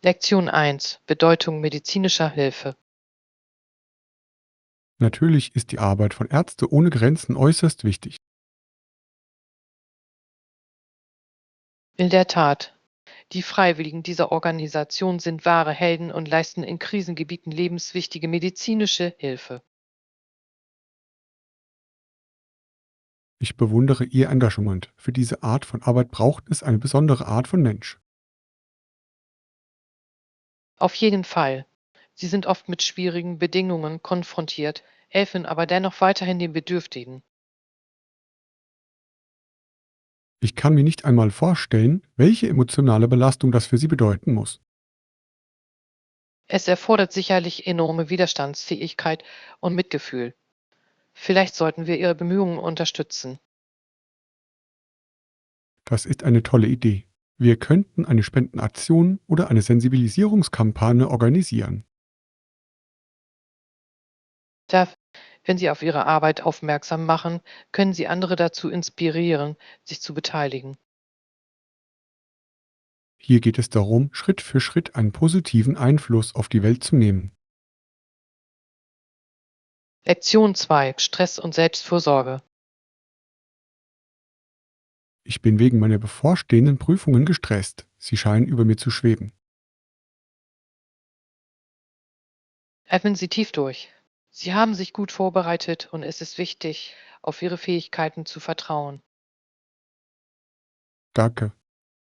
Lektion 1: Bedeutung medizinischer Hilfe. Natürlich ist die Arbeit von Ärzte ohne Grenzen äußerst wichtig. In der Tat, die Freiwilligen dieser Organisation sind wahre Helden und leisten in Krisengebieten lebenswichtige medizinische Hilfe. Ich bewundere Ihr Engagement. Für diese Art von Arbeit braucht es eine besondere Art von Mensch. Auf jeden Fall. Sie sind oft mit schwierigen Bedingungen konfrontiert, helfen aber dennoch weiterhin den Bedürftigen. Ich kann mir nicht einmal vorstellen, welche emotionale Belastung das für Sie bedeuten muss. Es erfordert sicherlich enorme Widerstandsfähigkeit und Mitgefühl. Vielleicht sollten wir Ihre Bemühungen unterstützen. Das ist eine tolle Idee. Wir könnten eine Spendenaktion oder eine Sensibilisierungskampagne organisieren. Da, wenn Sie auf Ihre Arbeit aufmerksam machen, können Sie andere dazu inspirieren, sich zu beteiligen. Hier geht es darum, Schritt für Schritt einen positiven Einfluss auf die Welt zu nehmen. Lektion 2: Stress und Selbstfürsorge. Ich bin wegen meiner bevorstehenden Prüfungen gestresst. Sie scheinen über mir zu schweben. Atmen Sie tief durch. Sie haben sich gut vorbereitet und es ist wichtig, auf Ihre Fähigkeiten zu vertrauen. Danke.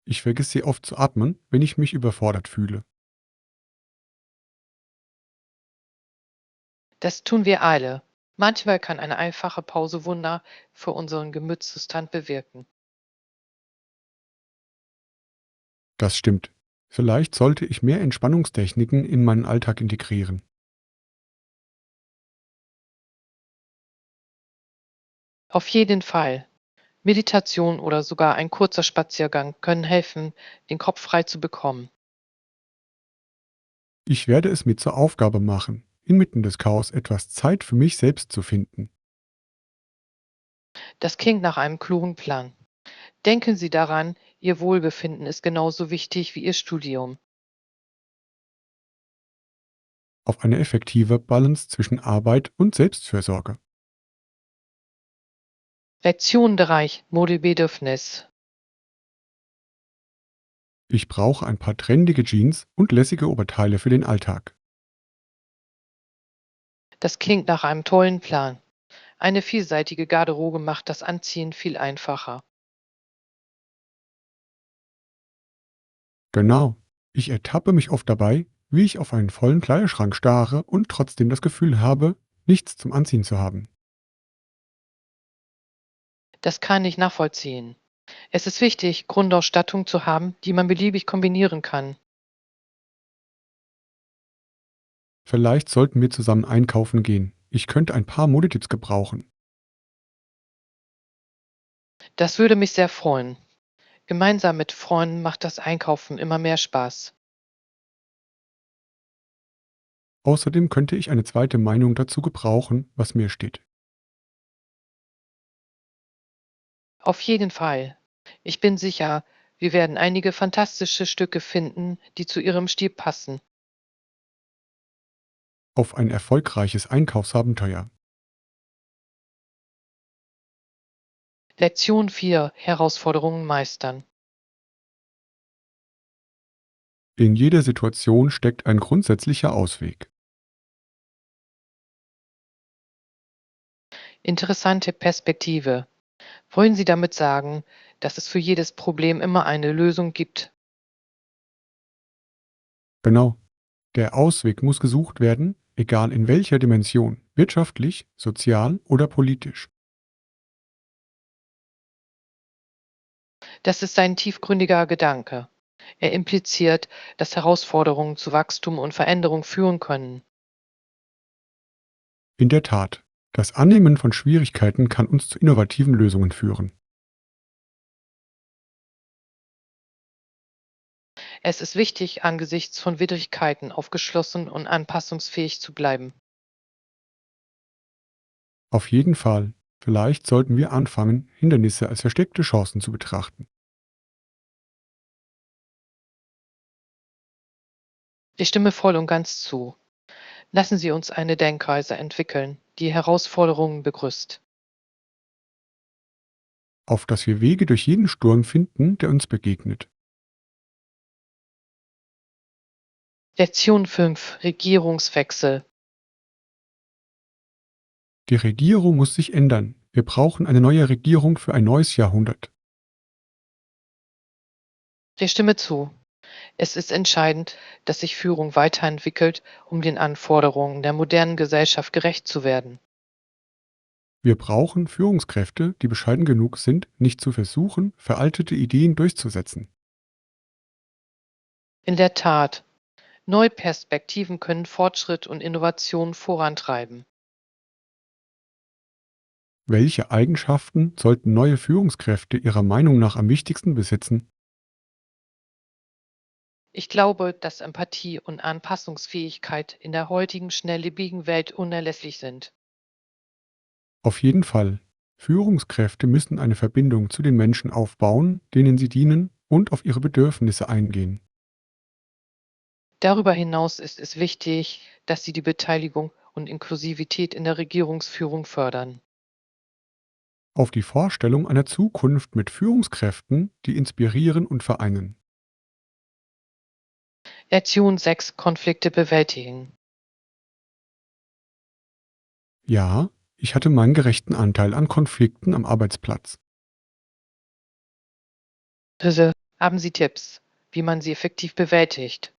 Ich vergesse oft zu atmen, wenn ich mich überfordert fühle. Das tun wir alle. Manchmal kann eine einfache Pause Wunder für unseren Gemütszustand bewirken. Das stimmt. Vielleicht sollte ich mehr Entspannungstechniken in meinen Alltag integrieren. Auf jeden Fall. Meditation oder sogar ein kurzer Spaziergang können helfen, den Kopf frei zu bekommen. Ich werde es mir zur Aufgabe machen, inmitten des Chaos etwas Zeit für mich selbst zu finden. Das klingt nach einem klugen Plan. Denken Sie daran, Ihr Wohlbefinden ist genauso wichtig wie Ihr Studium. Auf eine effektive Balance zwischen Arbeit und Selbstfürsorge. Lektion 3: Modebedürfnis. Ich brauche ein paar trendige Jeans und lässige Oberteile für den Alltag. Das klingt nach einem tollen Plan. Eine vielseitige Garderobe macht das Anziehen viel einfacher. Genau. Ich ertappe mich oft dabei, wie ich auf einen vollen Kleiderschrank starre und trotzdem das Gefühl habe, nichts zum Anziehen zu haben. Das kann ich nachvollziehen. Es ist wichtig, Grundausstattung zu haben, die man beliebig kombinieren kann. Vielleicht sollten wir zusammen einkaufen gehen. Ich könnte ein paar Modetipps gebrauchen. Das würde mich sehr freuen. Gemeinsam mit Freunden macht das Einkaufen immer mehr Spaß. Außerdem könnte ich eine zweite Meinung dazu gebrauchen, was mir steht. Auf jeden Fall. Ich bin sicher, wir werden einige fantastische Stücke finden, die zu Ihrem Stil passen. Auf ein erfolgreiches Einkaufsabenteuer. Lektion 4: Herausforderungen meistern. In jeder Situation steckt ein grundsätzlicher Ausweg. Interessante Perspektive. Wollen Sie damit sagen, dass es für jedes Problem immer eine Lösung gibt? Genau. Der Ausweg muss gesucht werden, egal in welcher Dimension, wirtschaftlich, sozial oder politisch. Das ist ein tiefgründiger Gedanke. Er impliziert, dass Herausforderungen zu Wachstum und Veränderung führen können. In der Tat, das Annehmen von Schwierigkeiten kann uns zu innovativen Lösungen führen. Es ist wichtig, angesichts von Widrigkeiten aufgeschlossen und anpassungsfähig zu bleiben. Auf jeden Fall. Vielleicht sollten wir anfangen, Hindernisse als versteckte Chancen zu betrachten. Ich stimme voll und ganz zu. Lassen Sie uns eine Denkweise entwickeln, die Herausforderungen begrüßt. Auf dass wir Wege durch jeden Sturm finden, der uns begegnet. Lektion 5: Regierungswechsel. Die Regierung muss sich ändern. Wir brauchen eine neue Regierung für ein neues Jahrhundert. Ich stimme zu. Es ist entscheidend, dass sich Führung weiterentwickelt, um den Anforderungen der modernen Gesellschaft gerecht zu werden. Wir brauchen Führungskräfte, die bescheiden genug sind, nicht zu versuchen, veraltete Ideen durchzusetzen. In der Tat, neue Perspektiven können Fortschritt und Innovation vorantreiben. Welche Eigenschaften sollten neue Führungskräfte Ihrer Meinung nach am wichtigsten besitzen? Ich glaube, dass Empathie und Anpassungsfähigkeit in der heutigen schnelllebigen Welt unerlässlich sind. Auf jeden Fall. Führungskräfte müssen eine Verbindung zu den Menschen aufbauen, denen sie dienen und auf ihre Bedürfnisse eingehen. Darüber hinaus ist es wichtig, dass sie die Beteiligung und Inklusivität in der Regierungsführung fördern. Auf die Vorstellung einer Zukunft mit Führungskräften, die inspirieren und vereinen. Lektion 6: Konflikte bewältigen. Ja, ich hatte meinen gerechten Anteil an Konflikten am Arbeitsplatz. Bitte, haben Sie Tipps, wie man sie effektiv bewältigt?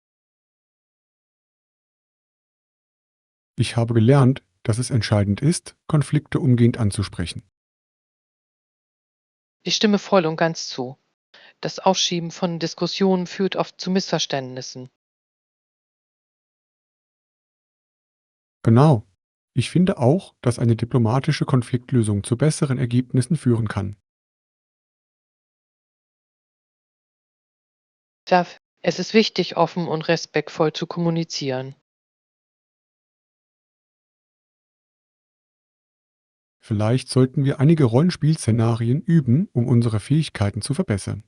Ich habe gelernt, dass es entscheidend ist, Konflikte umgehend anzusprechen. Ich stimme voll und ganz zu. Das Aufschieben von Diskussionen führt oft zu Missverständnissen. Genau. Ich finde auch, dass eine diplomatische Konfliktlösung zu besseren Ergebnissen führen kann. Es ist wichtig, offen und respektvoll zu kommunizieren. Vielleicht sollten wir einige Rollenspielszenarien üben, um unsere Fähigkeiten zu verbessern.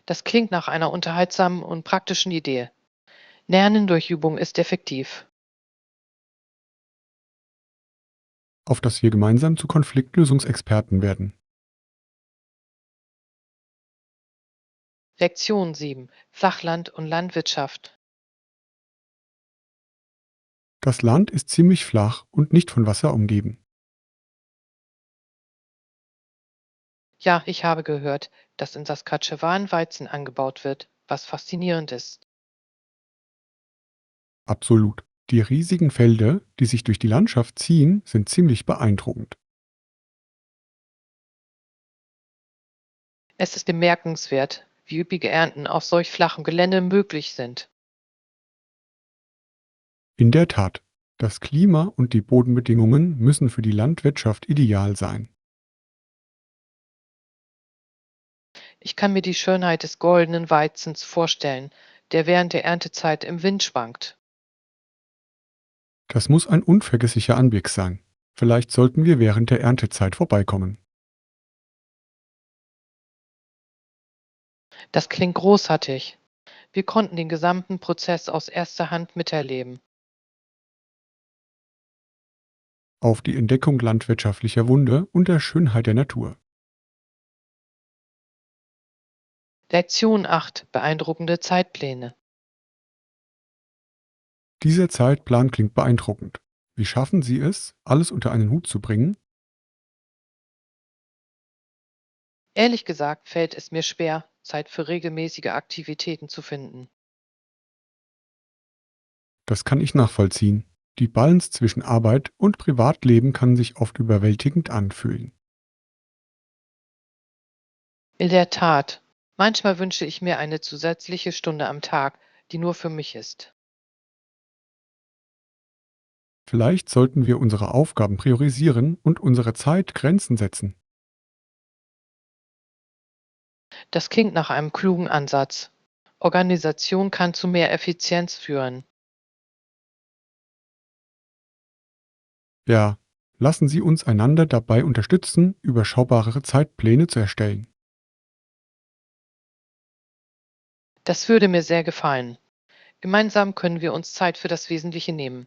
Das klingt nach einer unterhaltsamen und praktischen Idee. Lernen durch Übung ist effektiv. Auf dass wir gemeinsam zu Konfliktlösungsexperten werden. Lektion 7: Flachland und Landwirtschaft. Das Land ist ziemlich flach und nicht von Wasser umgeben. Ja, ich habe gehört, dass in Saskatchewan Weizen angebaut wird, was faszinierend ist. Absolut. Die riesigen Felder, die sich durch die Landschaft ziehen, sind ziemlich beeindruckend. Es ist bemerkenswert, wie üppige Ernten auf solch flachem Gelände möglich sind. In der Tat, das Klima und die Bodenbedingungen müssen für die Landwirtschaft ideal sein. Ich kann mir die Schönheit des goldenen Weizens vorstellen, der während der Erntezeit im Wind schwankt. Das muss ein unvergesslicher Anblick sein. Vielleicht sollten wir während der Erntezeit vorbeikommen. Das klingt großartig. Wir konnten den gesamten Prozess aus erster Hand miterleben. Auf die Entdeckung landwirtschaftlicher Wunder und der Schönheit der Natur. Lektion 8: Beeindruckende Zeitpläne. Dieser Zeitplan klingt beeindruckend. Wie schaffen Sie es, alles unter einen Hut zu bringen? Ehrlich gesagt fällt es mir schwer, Zeit für regelmäßige Aktivitäten zu finden. Das kann ich nachvollziehen. Die Balance zwischen Arbeit und Privatleben kann sich oft überwältigend anfühlen. In der Tat, manchmal wünsche ich mir eine zusätzliche Stunde am Tag, die nur für mich ist. Vielleicht sollten wir unsere Aufgaben priorisieren und unserer Zeit Grenzen setzen. Das klingt nach einem klugen Ansatz. Organisation kann zu mehr Effizienz führen. Ja, lassen Sie uns einander dabei unterstützen, überschaubarere Zeitpläne zu erstellen. Das würde mir sehr gefallen. Gemeinsam können wir uns Zeit für das Wesentliche nehmen.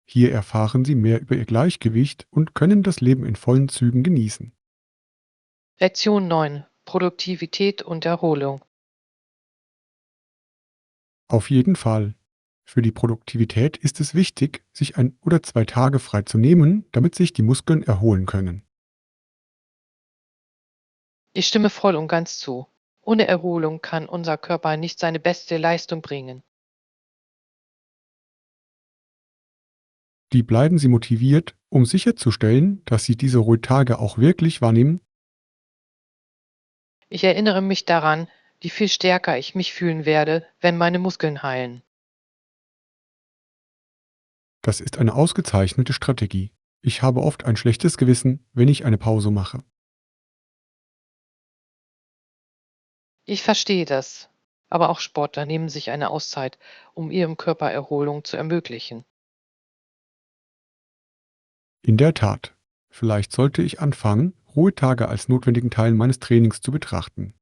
Hier erfahren Sie mehr über Ihr Gleichgewicht und können das Leben in vollen Zügen genießen. Lektion 9: Produktivität und Erholung. Auf jeden Fall. Für die Produktivität ist es wichtig, sich 1 oder 2 Tage frei zu nehmen, damit sich die Muskeln erholen können. Ich stimme voll und ganz zu. Ohne Erholung kann unser Körper nicht seine beste Leistung bringen. Wie bleiben Sie motiviert, um sicherzustellen, dass Sie diese Ruhetage auch wirklich wahrnehmen? Ich erinnere mich daran, wie viel stärker ich mich fühlen werde, wenn meine Muskeln heilen. Das ist eine ausgezeichnete Strategie. Ich habe oft ein schlechtes Gewissen, wenn ich eine Pause mache. Ich verstehe das. Aber auch Sportler nehmen sich eine Auszeit, um ihrem Körper Erholung zu ermöglichen. In der Tat. Vielleicht sollte ich anfangen, Ruhetage als notwendigen Teil meines Trainings zu betrachten.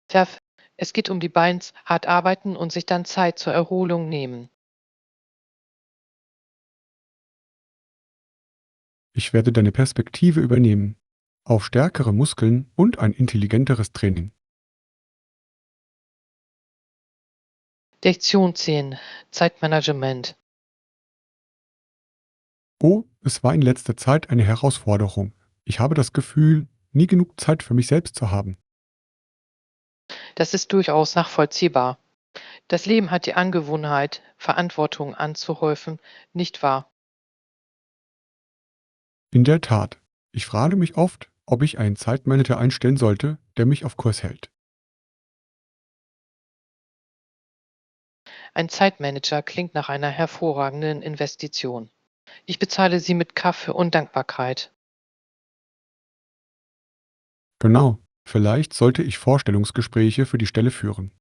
Tja, es geht um die Beins, hart arbeiten und sich dann Zeit zur Erholung nehmen. Ich werde deine Perspektive übernehmen. Auf stärkere Muskeln und ein intelligenteres Training. Lektion 10: Zeitmanagement. Oh, es war in letzter Zeit eine Herausforderung. Ich habe das Gefühl, nie genug Zeit für mich selbst zu haben. Das ist durchaus nachvollziehbar. Das Leben hat die Angewohnheit, Verantwortung anzuhäufen, nicht wahr? In der Tat. Ich frage mich oft, ob ich einen Zeitmanager einstellen sollte, der mich auf Kurs hält. Ein Zeitmanager klingt nach einer hervorragenden Investition. Ich bezahle sie mit Kaffee und Dankbarkeit. Genau. Vielleicht sollte ich Vorstellungsgespräche für die Stelle führen.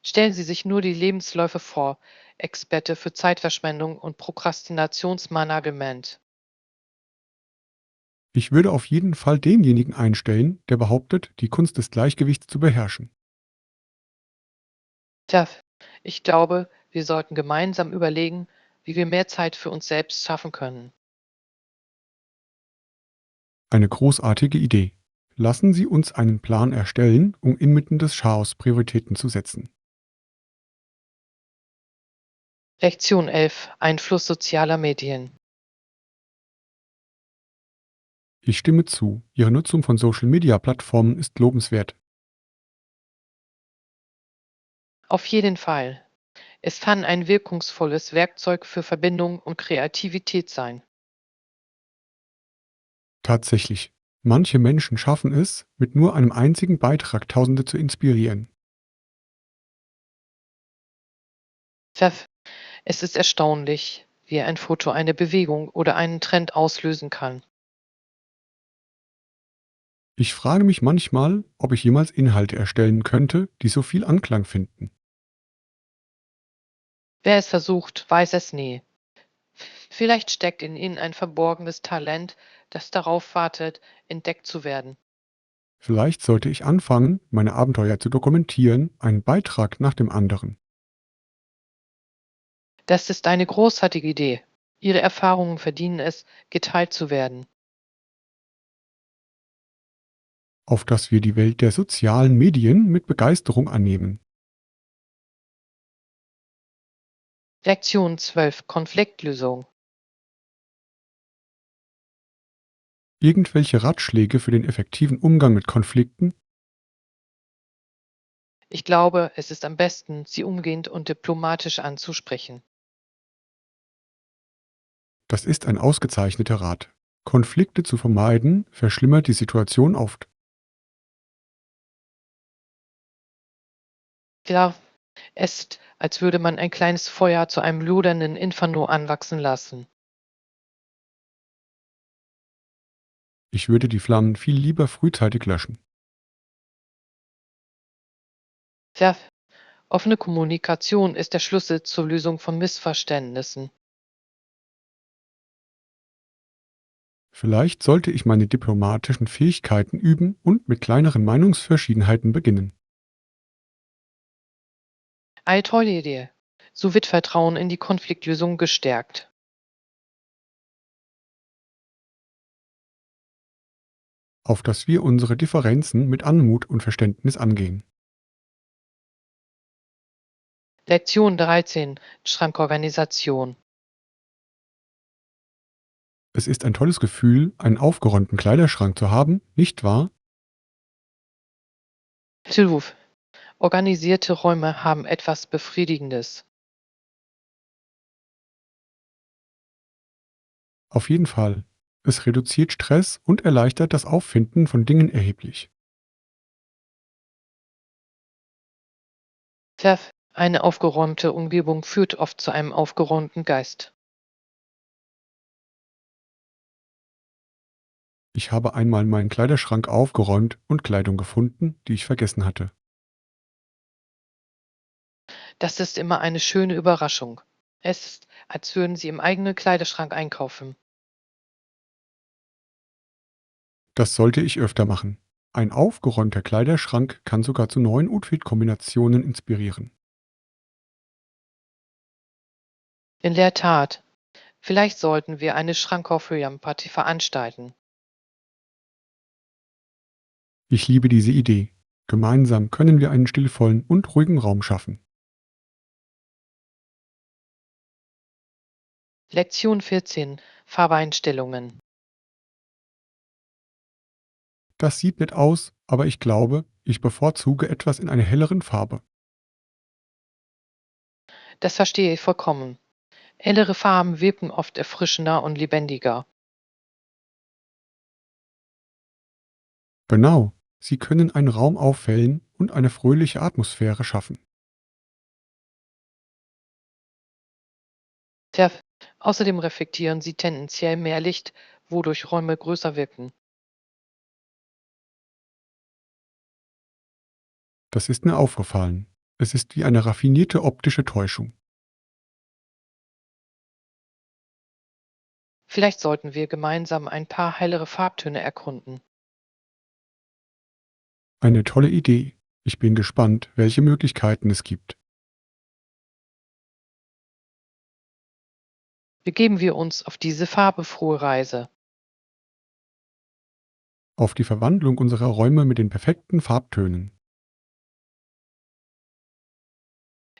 Stellen Sie sich nur die Lebensläufe vor, Experte für Zeitverschwendung und Prokrastinationsmanagement. Ich würde auf jeden Fall denjenigen einstellen, der behauptet, die Kunst des Gleichgewichts zu beherrschen. Tja, ich glaube, wir sollten gemeinsam überlegen, wie wir mehr Zeit für uns selbst schaffen können. Eine großartige Idee. Lassen Sie uns einen Plan erstellen, um inmitten des Chaos Prioritäten zu setzen. Lektion 11: Einfluss sozialer Medien. Ich stimme zu. Ihre Nutzung von Social-Media-Plattformen ist lobenswert. Auf jeden Fall. Es kann ein wirkungsvolles Werkzeug für Verbindung und Kreativität sein. Tatsächlich. Manche Menschen schaffen es, mit nur einem einzigen Beitrag Tausende zu inspirieren. Tja, es ist erstaunlich, wie ein Foto eine Bewegung oder einen Trend auslösen kann. Ich frage mich manchmal, ob ich jemals Inhalte erstellen könnte, die so viel Anklang finden. Wer es versucht, weiß es nie. Vielleicht steckt in ihnen ein verborgenes Talent, das darauf wartet, entdeckt zu werden. Vielleicht sollte ich anfangen, meine Abenteuer zu dokumentieren, einen Beitrag nach dem anderen. Das ist eine großartige Idee. Ihre Erfahrungen verdienen es, geteilt zu werden. Auf dass wir die Welt der sozialen Medien mit Begeisterung annehmen. Lektion 12: Konfliktlösung. Irgendwelche Ratschläge für den effektiven Umgang mit Konflikten? Ich glaube, es ist am besten, sie umgehend und diplomatisch anzusprechen. Das ist ein ausgezeichneter Rat. Konflikte zu vermeiden, verschlimmert die Situation oft. Ja, es ist, als würde man ein kleines Feuer zu einem lodernden Inferno anwachsen lassen. Ich würde die Flammen viel lieber frühzeitig löschen. Ja, offene Kommunikation ist der Schlüssel zur Lösung von Missverständnissen. Vielleicht sollte ich meine diplomatischen Fähigkeiten üben und mit kleineren Meinungsverschiedenheiten beginnen. Eine tolle Idee. So wird Vertrauen in die Konfliktlösung gestärkt. Auf dass wir unsere Differenzen mit Anmut und Verständnis angehen. Lektion 13. Schrankorganisation. Es ist ein tolles Gefühl, einen aufgeräumten Kleiderschrank zu haben, nicht wahr? Hilf. Organisierte Räume haben etwas Befriedigendes. Auf jeden Fall. Es reduziert Stress und erleichtert das Auffinden von Dingen erheblich. Tja, eine aufgeräumte Umgebung führt oft zu einem aufgeräumten Geist. Ich habe einmal meinen Kleiderschrank aufgeräumt und Kleidung gefunden, die ich vergessen hatte. Das ist immer eine schöne Überraschung. Es ist, als würden Sie im eigenen Kleiderschrank einkaufen. Das sollte ich öfter machen. Ein aufgeräumter Kleiderschrank kann sogar zu neuen Outfit-Kombinationen inspirieren. In der Tat, vielleicht sollten wir eine Schrankaufräumparty veranstalten. Ich liebe diese Idee. Gemeinsam können wir einen stillvollen und ruhigen Raum schaffen. Lektion 14. Farbeinstellungen. Das sieht nett aus, aber ich glaube, ich bevorzuge etwas in einer helleren Farbe. Das verstehe ich vollkommen. Hellere Farben wirken oft erfrischender und lebendiger. Genau, sie können einen Raum auffällen und eine fröhliche Atmosphäre schaffen. Tja, außerdem reflektieren sie tendenziell mehr Licht, wodurch Räume größer wirken. Das ist mir aufgefallen. Es ist wie eine raffinierte optische Täuschung. Vielleicht sollten wir gemeinsam ein paar hellere Farbtöne erkunden. Eine tolle Idee. Ich bin gespannt, welche Möglichkeiten es gibt. Begeben wir uns auf diese farbenfrohe Reise. Auf die Verwandlung unserer Räume mit den perfekten Farbtönen.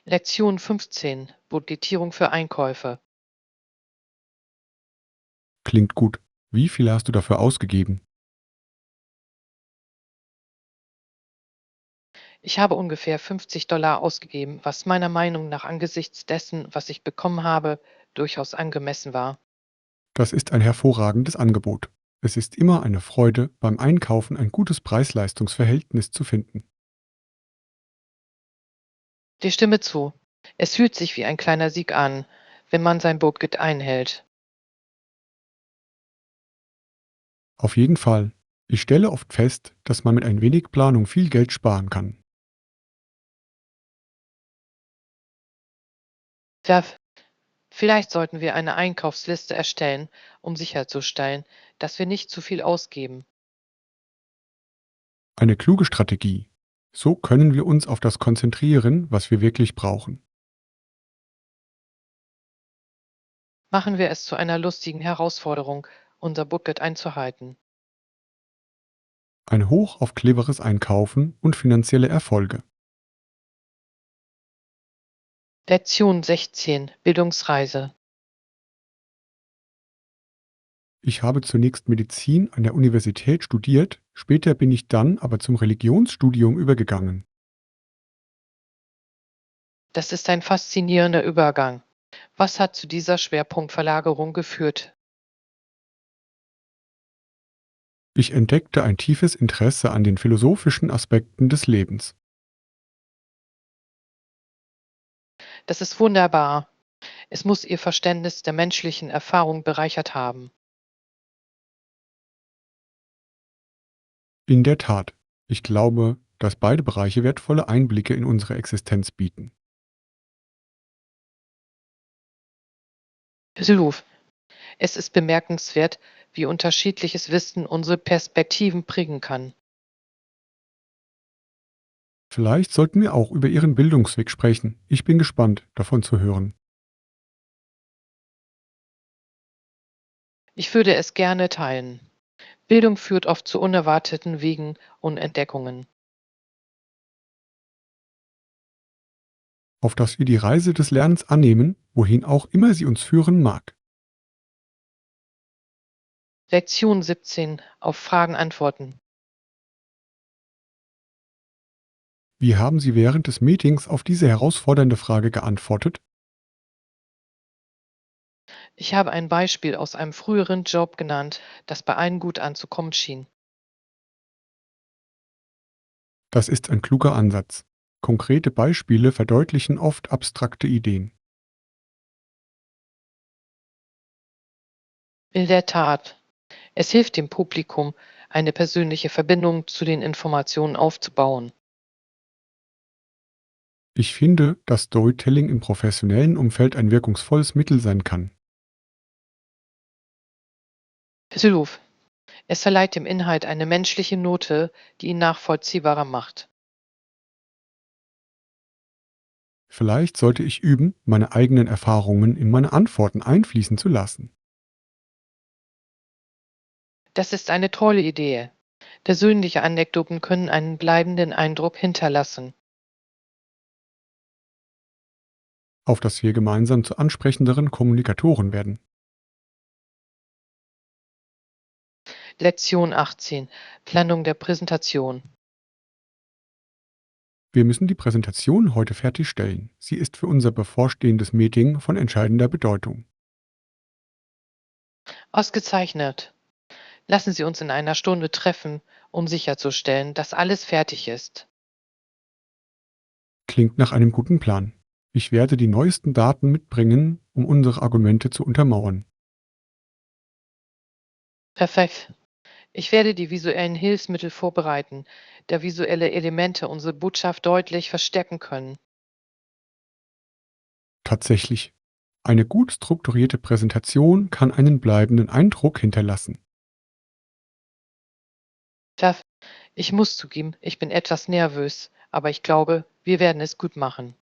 Lektion 15. Budgetierung für Einkäufe. Klingt gut. Wie viel hast du dafür ausgegeben? Ich habe ungefähr $50 ausgegeben, was meiner Meinung nach angesichts dessen, was ich bekommen habe, durchaus angemessen war. Das ist ein hervorragendes Angebot. Es ist immer eine Freude, beim Einkaufen ein gutes Preis-Leistungs-Verhältnis zu finden. Die Stimme zu. Es fühlt sich wie ein kleiner Sieg an, wenn man sein Budget einhält. Auf jeden Fall. Ich stelle oft fest, dass man mit ein wenig Planung viel Geld sparen kann. Ja, vielleicht sollten wir eine Einkaufsliste erstellen, um sicherzustellen, dass wir nicht zu viel ausgeben. Eine kluge Strategie. So können wir uns auf das konzentrieren, was wir wirklich brauchen. Machen wir es zu einer lustigen Herausforderung, unser Budget einzuhalten. Ein Hoch auf cleveres Einkaufen und finanzielle Erfolge. Lektion 16. Bildungsreise. Ich habe zunächst Medizin an der Universität studiert, später bin ich dann aber zum Religionsstudium übergegangen. Das ist ein faszinierender Übergang. Was hat zu dieser Schwerpunktverlagerung geführt? Ich entdeckte ein tiefes Interesse an den philosophischen Aspekten des Lebens. Das ist wunderbar. Es muss Ihr Verständnis der menschlichen Erfahrung bereichert haben. In der Tat, ich glaube, dass beide Bereiche wertvolle Einblicke in unsere Existenz bieten. Syluf, Es ist bemerkenswert, wie unterschiedliches Wissen unsere Perspektiven prägen kann. Vielleicht sollten wir auch über Ihren Bildungsweg sprechen. Ich bin gespannt, davon zu hören. Ich würde es gerne teilen. Bildung führt oft zu unerwarteten Wegen und Entdeckungen. Auf dass wir die Reise des Lernens annehmen, wohin auch immer sie uns führen mag. Lektion 17. Auf Fragen antworten. Wie haben Sie während des Meetings auf diese herausfordernde Frage geantwortet? Ich habe ein Beispiel aus einem früheren Job genannt, das bei allen gut anzukommen schien. Das ist ein kluger Ansatz. Konkrete Beispiele verdeutlichen oft abstrakte Ideen. In der Tat, es hilft dem Publikum, eine persönliche Verbindung zu den Informationen aufzubauen. Ich finde, dass Storytelling im professionellen Umfeld ein wirkungsvolles Mittel sein kann. Hilf. Es verleiht dem Inhalt eine menschliche Note, die ihn nachvollziehbarer macht. Vielleicht sollte ich üben, meine eigenen Erfahrungen in meine Antworten einfließen zu lassen. Das ist eine tolle Idee. Persönliche Anekdoten können einen bleibenden Eindruck hinterlassen. Auf dass wir gemeinsam zu ansprechenderen Kommunikatoren werden. Lektion 18. Planung der Präsentation. Wir müssen die Präsentation heute fertigstellen. Sie ist für unser bevorstehendes Meeting von entscheidender Bedeutung. Ausgezeichnet. Lassen Sie uns in einer Stunde treffen, um sicherzustellen, dass alles fertig ist. Klingt nach einem guten Plan. Ich werde die neuesten Daten mitbringen, um unsere Argumente zu untermauern. Perfekt. Ich werde die visuellen Hilfsmittel vorbereiten, da visuelle Elemente unsere Botschaft deutlich verstärken können. Tatsächlich. Eine gut strukturierte Präsentation kann einen bleibenden Eindruck hinterlassen. Tja, ich muss zugeben, ich bin etwas nervös, aber ich glaube, wir werden es gut machen.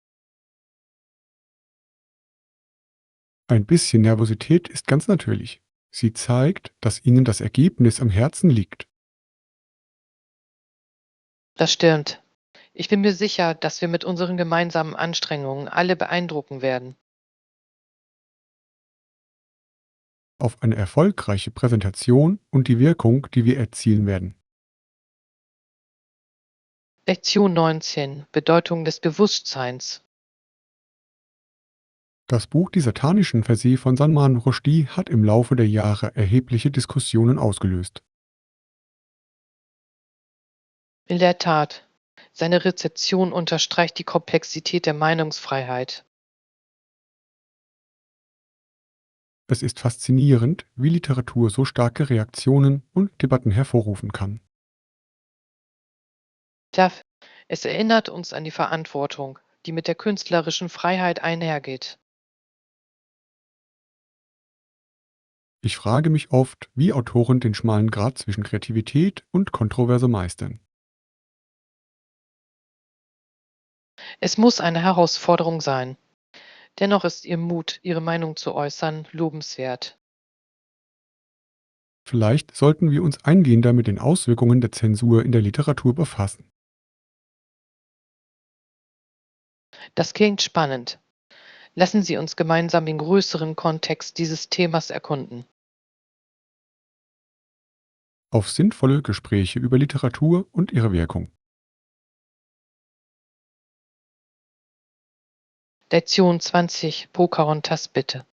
Ein bisschen Nervosität ist ganz natürlich. Sie zeigt, dass Ihnen das Ergebnis am Herzen liegt. Das stimmt. Ich bin mir sicher, dass wir mit unseren gemeinsamen Anstrengungen alle beeindrucken werden. Auf eine erfolgreiche Präsentation und die Wirkung, die wir erzielen werden. Lektion 19. Bedeutung des Bewusstseins. Das Buch Die satanischen Verse von Salman Rushdie hat im Laufe der Jahre erhebliche Diskussionen ausgelöst. In der Tat, seine Rezeption unterstreicht die Komplexität der Meinungsfreiheit. Es ist faszinierend, wie Literatur so starke Reaktionen und Debatten hervorrufen kann. Tja, es erinnert uns an die Verantwortung, die mit der künstlerischen Freiheit einhergeht. Ich frage mich oft, wie Autoren den schmalen Grat zwischen Kreativität und Kontroverse meistern. Es muss eine Herausforderung sein. Dennoch ist ihr Mut, ihre Meinung zu äußern, lobenswert. Vielleicht sollten wir uns eingehender mit den Auswirkungen der Zensur in der Literatur befassen. Das klingt spannend. Lassen Sie uns gemeinsam den größeren Kontext dieses Themas erkunden. Auf sinnvolle Gespräche über Literatur und ihre Wirkung. Lektion 20. Pocahontas bitte.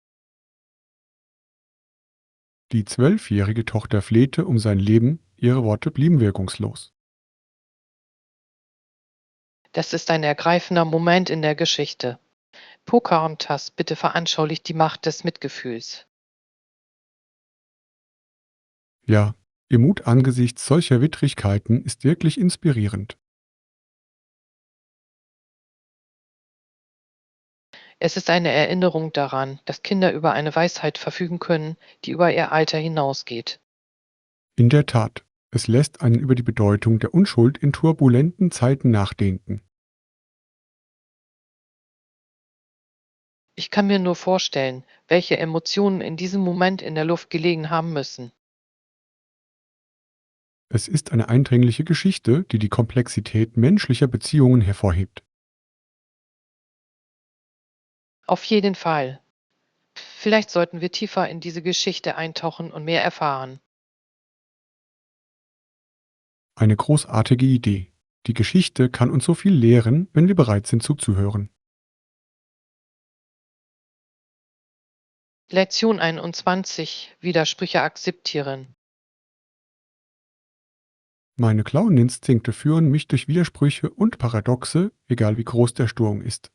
Die 12-jährige Tochter flehte um sein Leben, ihre Worte blieben wirkungslos. Das ist ein ergreifender Moment in der Geschichte. Pocahontas bitte veranschaulicht die Macht des Mitgefühls. Ja, ihr Mut angesichts solcher Widrigkeiten ist wirklich inspirierend. Es ist eine Erinnerung daran, dass Kinder über eine Weisheit verfügen können, die über ihr Alter hinausgeht. In der Tat, es lässt einen über die Bedeutung der Unschuld in turbulenten Zeiten nachdenken. Ich kann mir nur vorstellen, welche Emotionen in diesem Moment in der Luft gelegen haben müssen. Es ist eine eindringliche Geschichte, die die Komplexität menschlicher Beziehungen hervorhebt. Auf jeden Fall. Vielleicht sollten wir tiefer in diese Geschichte eintauchen und mehr erfahren. Eine großartige Idee. Die Geschichte kann uns so viel lehren, wenn wir bereit sind zuzuhören. Lektion 21. Widersprüche akzeptieren. Meine Clowninstinkte führen mich durch Widersprüche und Paradoxe, egal wie groß der Sturm ist.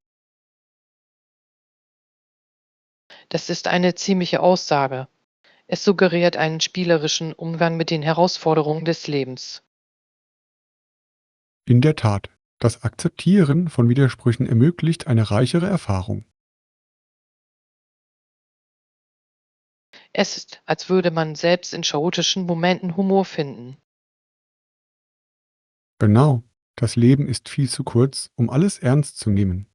Das ist eine ziemliche Aussage. Es suggeriert einen spielerischen Umgang mit den Herausforderungen des Lebens. In der Tat, das Akzeptieren von Widersprüchen ermöglicht eine reichere Erfahrung. Es ist, als würde man selbst in chaotischen Momenten Humor finden. Genau, das Leben ist viel zu kurz, um alles ernst zu nehmen.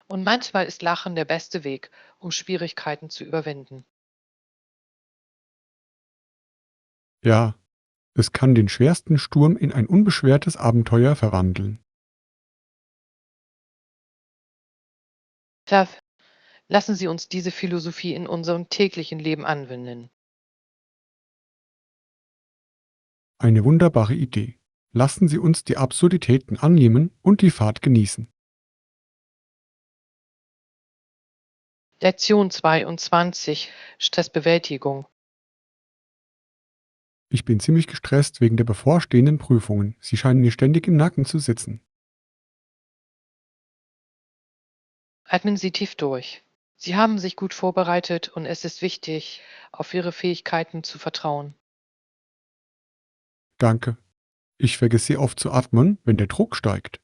Und manchmal ist Lachen der beste Weg, um Schwierigkeiten zu überwinden. Ja, es kann den schwersten Sturm in ein unbeschwertes Abenteuer verwandeln. Tja, lassen Sie uns diese Philosophie in unserem täglichen Leben anwenden. Eine wunderbare Idee. Lassen Sie uns die Absurditäten annehmen und die Fahrt genießen. Lektion 22. Stressbewältigung. Ich bin ziemlich gestresst wegen der bevorstehenden Prüfungen. Sie scheinen mir ständig im Nacken zu sitzen. Atmen Sie tief durch. Sie haben sich gut vorbereitet und es ist wichtig, auf Ihre Fähigkeiten zu vertrauen. Danke. Ich vergesse sehr oft zu atmen, wenn der Druck steigt.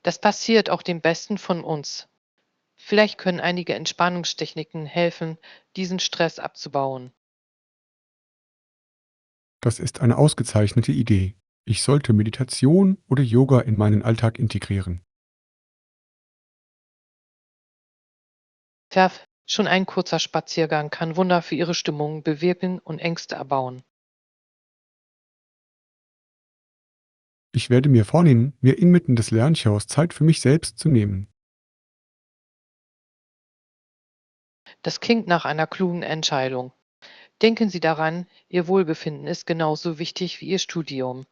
Das passiert auch dem Besten von uns. Vielleicht können einige Entspannungstechniken helfen, diesen Stress abzubauen. Das ist eine ausgezeichnete Idee. Ich sollte Meditation oder Yoga in meinen Alltag integrieren. Tja, schon ein kurzer Spaziergang kann Wunder für Ihre Stimmung bewirken und Ängste erbauen. Ich werde mir vornehmen, mir inmitten des Lernchaos Zeit für mich selbst zu nehmen. Das klingt nach einer klugen Entscheidung. Denken Sie daran, Ihr Wohlbefinden ist genauso wichtig wie Ihr Studium.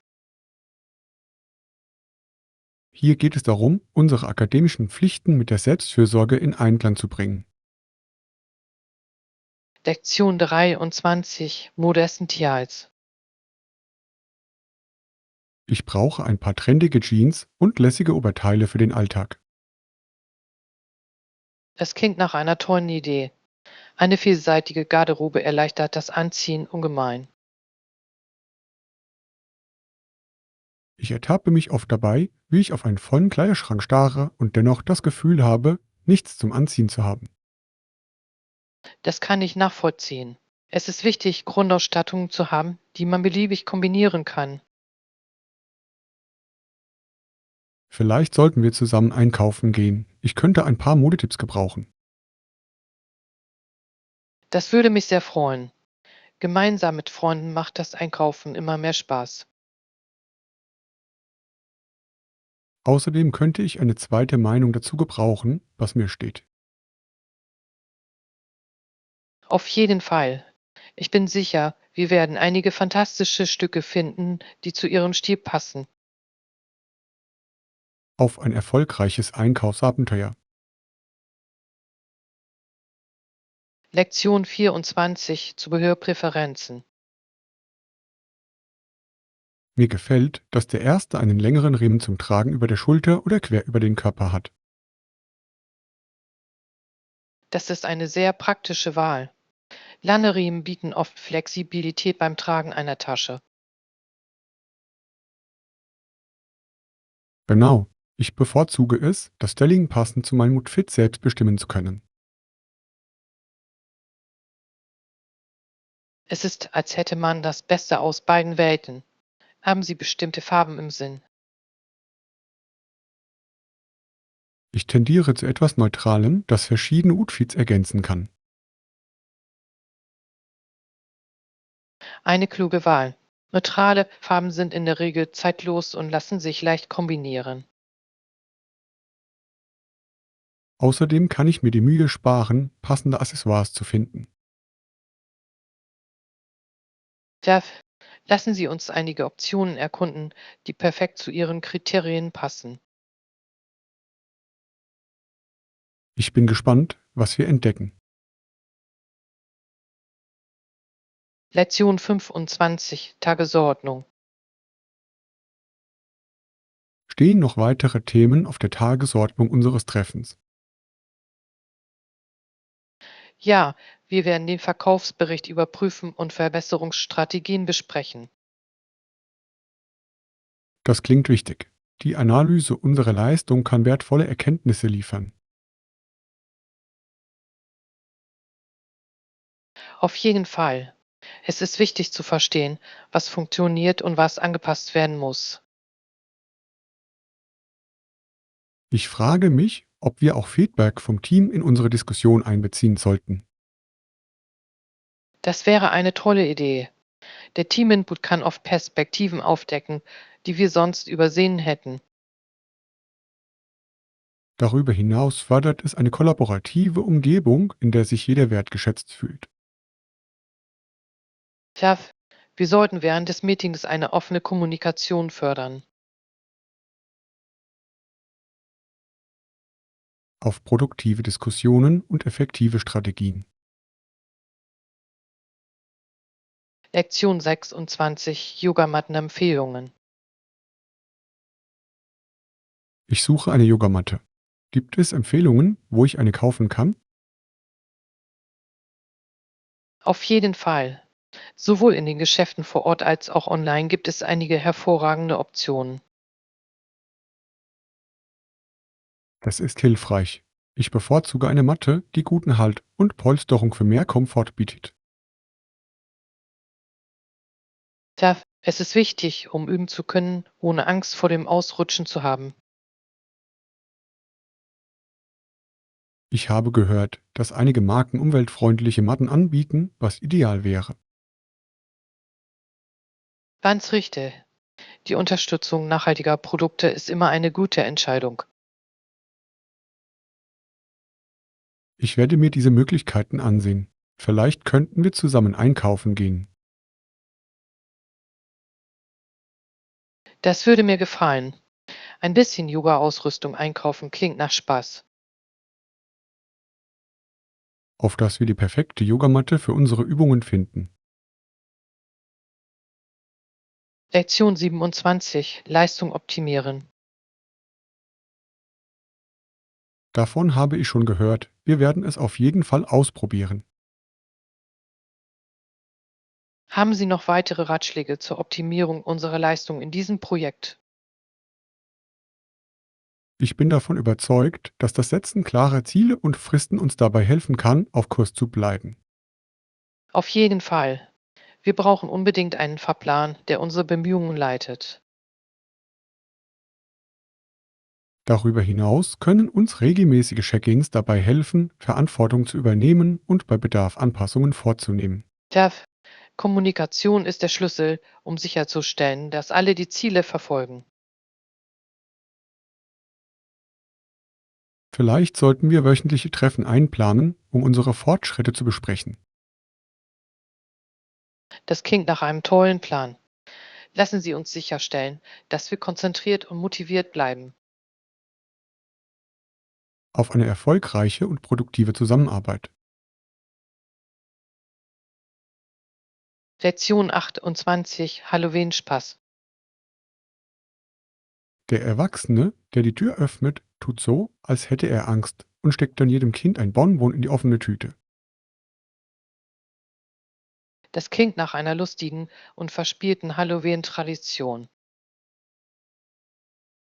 Hier geht es darum, unsere akademischen Pflichten mit der Selbstfürsorge in Einklang zu bringen. Lektion 23. Modesten Tierhals. Ich brauche ein paar trendige Jeans und lässige Oberteile für den Alltag. Das klingt nach einer tollen Idee. Eine vielseitige Garderobe erleichtert das Anziehen ungemein. Ich ertappe mich oft dabei, wie ich auf einen vollen Kleiderschrank starre und dennoch das Gefühl habe, nichts zum Anziehen zu haben. Das kann ich nachvollziehen. Es ist wichtig, Grundausstattungen zu haben, die man beliebig kombinieren kann. Vielleicht sollten wir zusammen einkaufen gehen. Ich könnte ein paar Modetipps gebrauchen. Das würde mich sehr freuen. Gemeinsam mit Freunden macht das Einkaufen immer mehr Spaß. Außerdem könnte ich eine zweite Meinung dazu gebrauchen, was mir steht. Auf jeden Fall. Ich bin sicher, wir werden einige fantastische Stücke finden, die zu Ihrem Stil passen. Auf ein erfolgreiches Einkaufsabenteuer. Lektion 24. Zubehörpräferenzen. Mir gefällt, dass der erste einen längeren Riemen zum Tragen über der Schulter oder quer über den Körper hat. Das ist eine sehr praktische Wahl. Lange Riemen bieten oft Flexibilität beim Tragen einer Tasche. Genau. Ich bevorzuge es, das Styling passend zu meinem Outfit selbst bestimmen zu können. Es ist, als hätte man das Beste aus beiden Welten. Haben Sie bestimmte Farben im Sinn? Ich tendiere zu etwas Neutralem, das verschiedene Outfits ergänzen kann. Eine kluge Wahl. Neutrale Farben sind in der Regel zeitlos und lassen sich leicht kombinieren. Außerdem kann ich mir die Mühe sparen, passende Accessoires zu finden. Darf, lassen Sie uns einige Optionen erkunden, die perfekt zu Ihren Kriterien passen. Ich bin gespannt, was wir entdecken. Lektion 25 Tagesordnung. Stehen noch weitere Themen auf der Tagesordnung unseres Treffens? Ja, wir werden den Verkaufsbericht überprüfen und Verbesserungsstrategien besprechen. Das klingt wichtig. Die Analyse unserer Leistung kann wertvolle Erkenntnisse liefern. Auf jeden Fall. Es ist wichtig zu verstehen, was funktioniert und was angepasst werden muss. Ich frage mich, ob wir auch Feedback vom Team in unsere Diskussion einbeziehen sollten. Das wäre eine tolle Idee. Der Teaminput kann oft Perspektiven aufdecken, die wir sonst übersehen hätten. Darüber hinaus fördert es eine kollaborative Umgebung, in der sich jeder wertgeschätzt fühlt. Tja, wir sollten während des Meetings eine offene Kommunikation fördern. Auf produktive Diskussionen und effektive Strategien. Lektion 26 Yogamattenempfehlungen. Ich suche eine Yogamatte. Gibt es Empfehlungen, wo ich eine kaufen kann? Auf jeden Fall. Sowohl in den Geschäften vor Ort als auch online gibt es einige hervorragende Optionen. Das ist hilfreich. Ich bevorzuge eine Matte, die guten Halt und Polsterung für mehr Komfort bietet. Tja, es ist wichtig, um üben zu können, ohne Angst vor dem Ausrutschen zu haben. Ich habe gehört, dass einige Marken umweltfreundliche Matten anbieten, was ideal wäre. Ganz richtig. Die Unterstützung nachhaltiger Produkte ist immer eine gute Entscheidung. Ich werde mir diese Möglichkeiten ansehen. Vielleicht könnten wir zusammen einkaufen gehen. Das würde mir gefallen. Ein bisschen Yoga-Ausrüstung einkaufen klingt nach Spaß. Auf dass wir die perfekte Yogamatte für unsere Übungen finden. Lektion 27 Leistung optimieren. Davon habe ich schon gehört. Wir werden es auf jeden Fall ausprobieren. Haben Sie noch weitere Ratschläge zur Optimierung unserer Leistung in diesem Projekt? Ich bin davon überzeugt, dass das Setzen klarer Ziele und Fristen uns dabei helfen kann, auf Kurs zu bleiben. Auf jeden Fall. Wir brauchen unbedingt einen Fahrplan, der unsere Bemühungen leitet. Darüber hinaus können uns regelmäßige Check-ins dabei helfen, Verantwortung zu übernehmen und bei Bedarf Anpassungen vorzunehmen. Der Kommunikation ist der Schlüssel, um sicherzustellen, dass alle die Ziele verfolgen. Vielleicht sollten wir wöchentliche Treffen einplanen, um unsere Fortschritte zu besprechen. Das klingt nach einem tollen Plan. Lassen Sie uns sicherstellen, dass wir konzentriert und motiviert bleiben. Auf eine erfolgreiche und produktive Zusammenarbeit. Lektion 28 Halloween-Spaß. Der Erwachsene, der die Tür öffnet, tut so, als hätte er Angst und steckt dann jedem Kind ein Bonbon in die offene Tüte. Das klingt nach einer lustigen und verspielten Halloween-Tradition.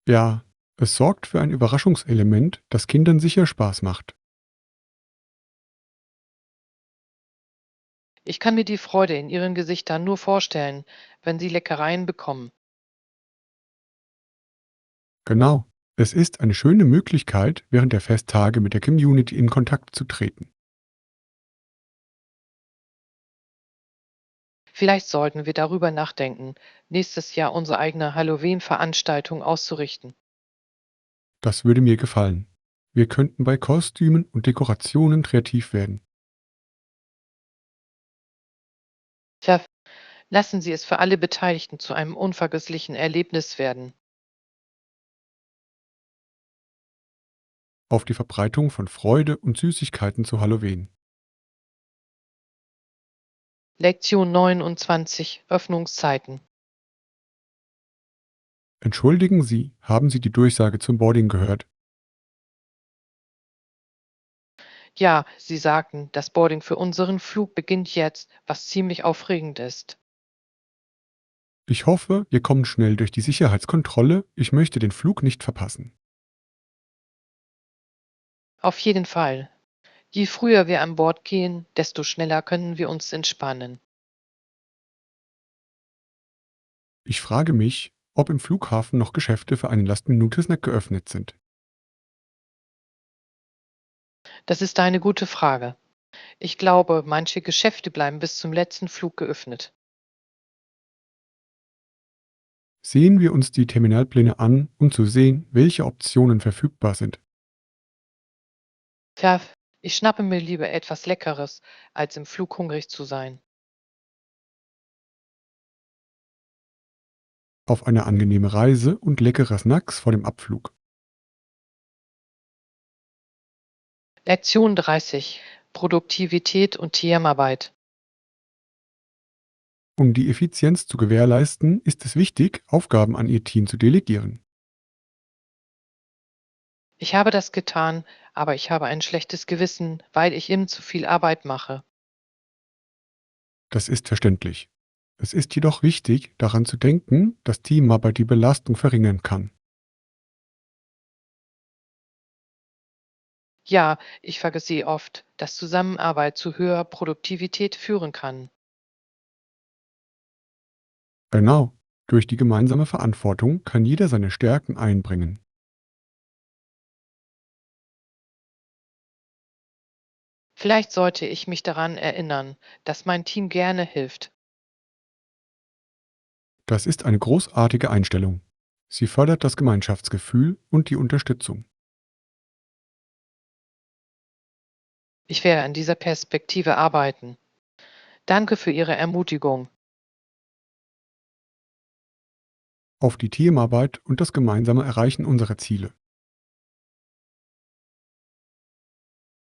Ja, Es sorgt für ein Überraschungselement, das Kindern sicher Spaß macht. Ich kann mir die Freude in ihren Gesichtern nur vorstellen, wenn sie Leckereien bekommen. Genau. Es ist eine schöne Möglichkeit, während der Festtage mit der Community in Kontakt zu treten. Vielleicht sollten wir darüber nachdenken, nächstes Jahr unsere eigene Halloween-Veranstaltung auszurichten. Das würde mir gefallen. Wir könnten bei Kostümen und Dekorationen kreativ werden. Tja, lassen Sie es für alle Beteiligten zu einem unvergesslichen Erlebnis werden. Auf die Verbreitung von Freude und Süßigkeiten zu Halloween. Lektion 29: Öffnungszeiten. Entschuldigen Sie, haben Sie die Durchsage zum Boarding gehört? Ja, Sie sagten, das Boarding für unseren Flug beginnt jetzt, was ziemlich aufregend ist. Ich hoffe, wir kommen schnell durch die Sicherheitskontrolle. Ich möchte den Flug nicht verpassen. Auf jeden Fall. Je früher wir an Bord gehen, desto schneller können wir uns entspannen. Ich frage mich, ob im Flughafen noch Geschäfte für einen Last-Minute-Snack geöffnet sind. Das ist eine gute Frage. Ich glaube, manche Geschäfte bleiben bis zum letzten Flug geöffnet. Sehen wir uns die Terminalpläne an, um zu sehen, welche Optionen verfügbar sind. Tja, ich schnappe mir lieber etwas Leckeres, als im Flug hungrig zu sein. Auf eine angenehme Reise und leckere Snacks vor dem Abflug. Lektion 30: Produktivität und Teamarbeit. Um die Effizienz zu gewährleisten, ist es wichtig, Aufgaben an Ihr Team zu delegieren. Ich habe das getan, aber ich habe ein schlechtes Gewissen, weil ich ihm zu viel Arbeit mache. Das ist verständlich. Es ist jedoch wichtig, daran zu denken, dass Teamarbeit die Belastung verringern kann. Ja, ich vergesse oft, dass Zusammenarbeit zu höherer Produktivität führen kann. Genau. Durch die gemeinsame Verantwortung kann jeder seine Stärken einbringen. Vielleicht sollte ich mich daran erinnern, dass mein Team gerne hilft. Das ist eine großartige Einstellung. Sie fördert das Gemeinschaftsgefühl und die Unterstützung. Ich werde an dieser Perspektive arbeiten. Danke für Ihre Ermutigung. Auf die Teamarbeit und das gemeinsame Erreichen unserer Ziele.